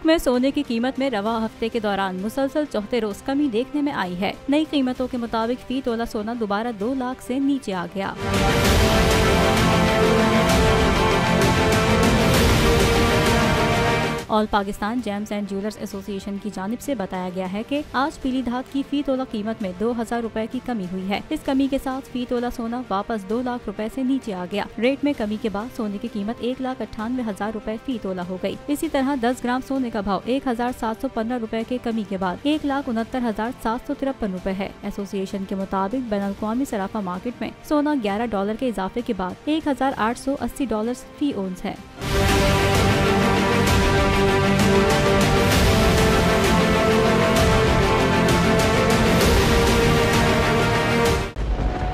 में सोने की कीमत में रवा हफ्ते के दौरान मुसलसल चौथे रोज कमी देखने में आई है। नई कीमतों के मुताबिक फी तोला सोना दोबारा 2 लाख से नीचे आ गया। All Pakistan James and jewellers association की जानिब से बताया गया है कि आज पीली धात की फी तोला कीमत में 2000 रुपए की कमी हुई है। इस कमी के साथ फी तोला सोना वापस 2 लाख रुपए से नीचे आ गया। रेट में कमी के बाद सोने की कीमत 1,98,000 रुपए फी तोला हो गई। इसी तरह 10 ग्राम सोने का भाव 1715 रुपए के कमी के बाद 1,69,753 रुपए है। एसोसिएशन के मुताबिक बैनुल अक़वामी सराफा मार्केट में सोना $11 के इजाफे के बाद $1,880 फी ओंस है।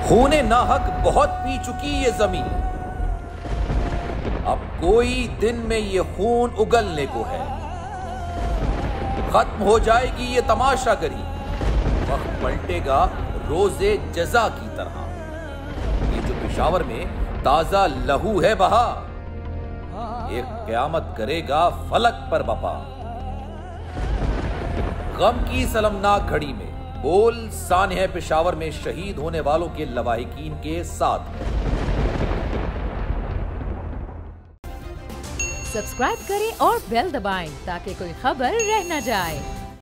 खूने नाहक बहुत पी चुकी ये जमीन, अब कोई दिन में ये खून उगलने को है। खत्म हो जाएगी ये तमाशागरी, वक्त पलटेगा रोजे जजा की तरह। ये जो पेशावर में ताजा लहू है बहा, एक क़यामत करेगा फलक पर बपा। गम की सलमनाक घड़ी में बोल सानिया पेशावर में शहीद होने वालों के लवाहिकीन के साथ है। सब्सक्राइब करें और बेल दबाएं ताकि कोई खबर रह न जाए।